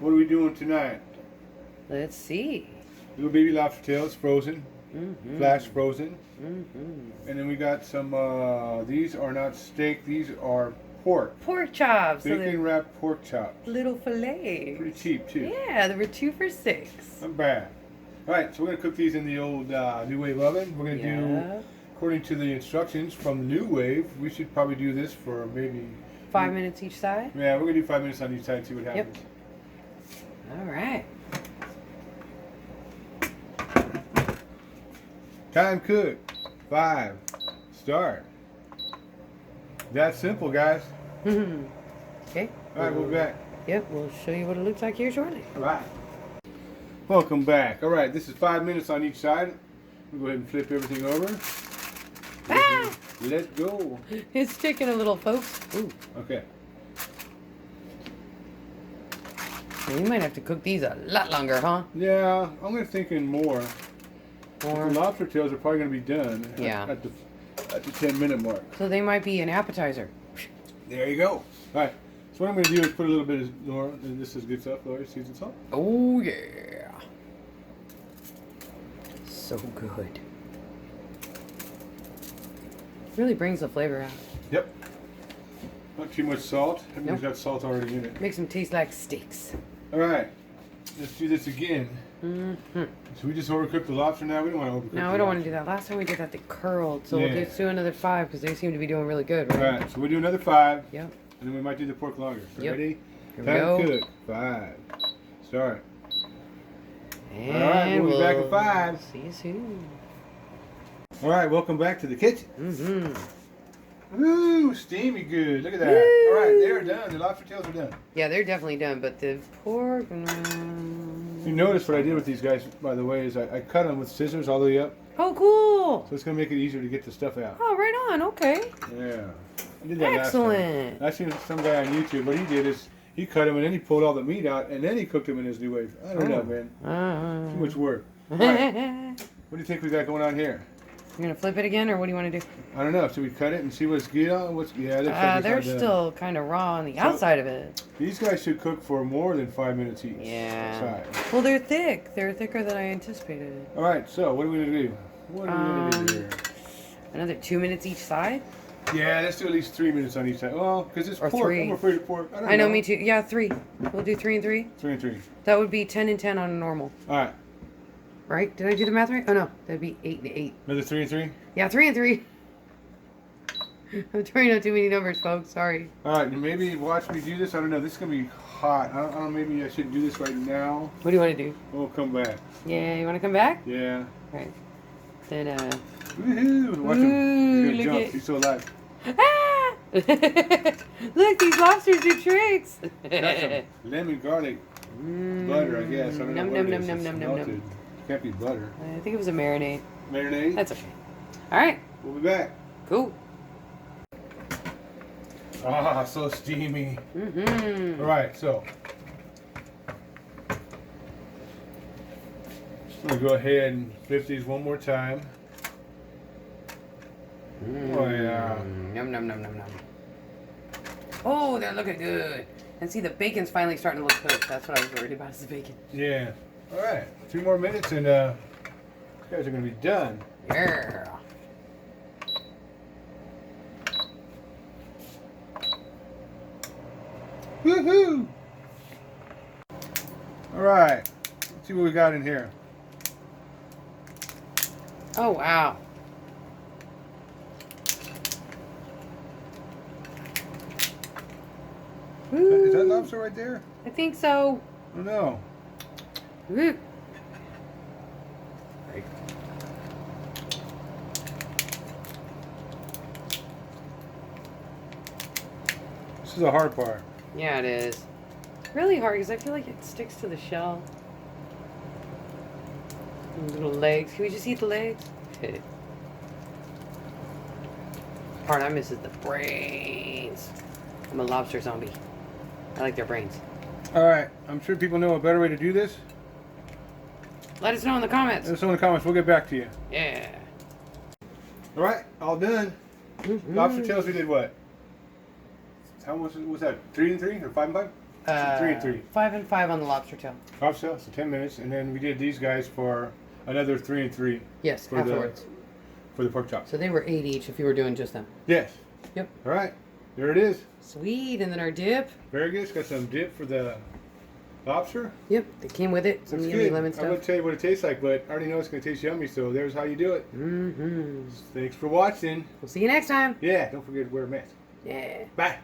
What are we doing tonight? Let's see. Little baby lobster tails, frozen. Flash frozen. And then we got some, these are not steak, these are pork. Pork chops. Bacon wrapped pork chops. Little filets. Pretty cheap too. Yeah, they were 2 for $6. Not bad. Alright, so we're going to cook these in the old NuWave oven. We're going to do, according to the instructions from NuWave, we should probably do this for maybe 5 minutes each side? Yeah, we're going to do 5 minutes on each side and see what happens. All right. Time cook. 5. Start. That's simple, guys. Okay. Alright, we'll be back. Yep, we'll show you what it looks like here shortly. Alright. Welcome back. Alright, this is 5 minutes on each side. We'll go ahead and flip everything over. Ah! Let's go. It's sticking a little, folks. Ooh. Okay. We might have to cook these a lot longer, huh? Yeah, I'm thinking more. The lobster tails are probably going to be done at the 10-minute mark. So they might be an appetizer. There you go. Alright, so what I'm going to do is put a little bit of Nora, and this is good stuff, Laura, seasoned salt. Oh, yeah. So good. Really brings the flavor out. Yep. Not too much salt. Everything's got salt already in it. Makes them taste like steaks. Alright, let's do this again. So we just overcook the lobster now? We don't want to overcook No, we don't want to do that. Last time we did that, they curled. So we'll just do another 5 because they seem to be doing really good, right? Alright, so we'll do another 5. Yep. And then we might do the pork longer. So ready? Here Time we go. to cook. 5. Start. And Alright, we'll be back in 5. See you soon. Alright, welcome back to the kitchen. Ooh, steamy good. Look at that. Alright, they're done. The lobster tails are done. Yeah, they're definitely done, but the pork... You notice what I did with these guys, by the way, is I cut them with scissors all the way up. Oh, cool. So it's going to make it easier to get the stuff out. Oh, right on. Okay. Yeah. I did that Excellent. last time. I seen some guy on YouTube. What he did is he cut them and then he pulled all the meat out and then he cooked them in his NuWave. I don't know, man. Too much work. All right. What do you think we got going on here? You're going to flip it again, or what do you want to do? I don't know. Should we cut it and see what's good on? They're still kind of raw on the outside of it. These guys should cook for more than 5 minutes each. Yeah. Side. Well, they're thick. They're thicker than I anticipated. All right. So what are we going to do? What are we going to do here? Another 2 minutes each side? Yeah, let's do at least 3 minutes on each side. Well, because it's pork. 3. I'm afraid of pork. I know, me too. Yeah, 3. We'll do 3 and 3. 3 and 3. That would be 10 and 10 on a normal. All right. Right? Did I do the math right? Oh, no. That'd be 8 and 8. Another 3 and 3? Yeah, 3 and 3. I'm throwing out too many numbers, folks. Sorry. All right, maybe watch me do this. I don't know. This is going to be hot. I don't know. Maybe I should do this right now. What do you want to do? We'll come back. Yeah, you want to come back? Yeah. All right. Then, Woohoo! Watch him. He's look gonna jump. at... He's still alive. Ah! Look, these lobsters do tricks. Got some lemon garlic butter, I guess. I don't know what it is. It's melted. Can't be butter. I think it was a marinade. Marinade? That's okay. All right. We'll be back. Cool. Ah, so steamy. All right, so I'm gonna go ahead and flip these one more time. Oh yeah. Yum, num, num, num, num. Oh, they're looking good. And see, the bacon's finally starting to look cooked. That's what I was worried about, is the bacon. Yeah. All right. 2 more minutes and these guys are gonna be done. Yeah. Woohoo! All right. Let's see what we got in here. Oh, wow. Is that lobster right there? I think so. I don't know. Woo. This is the hard part. Yeah, it is. It's really hard because I feel like it sticks to the shell. Little legs. Can we just eat the legs? Part I miss is the brains. I'm a lobster zombie. I like their brains. All right. I'm sure people know a better way to do this. Let us know in the comments. Let us know in the comments. We'll get back to you. Yeah. All right. All done. Lobster tails, we did what? How much was that? 3 and 3 or 5 and 5? 3 and 3. 5 and 5 on the lobster tail. Lobster, so 10 minutes, and then we did these guys for another 3 and 3. Yes, for afterwards. For the pork chops. So they were 8 each if you were doing just them. Yes. Yep. All right, there it is. Sweet, and then our dip. Very good. It's got some dip for the lobster. Yep, they came with it. Some Looks yummy good. lemon I stuff. wouldn't tell you what it tastes like, but I already know it's going to taste yummy, so there's how you do it. Mm-hmm. Thanks for watching. We'll see you next time. Yeah, don't forget to wear a mask. Yeah. Bye.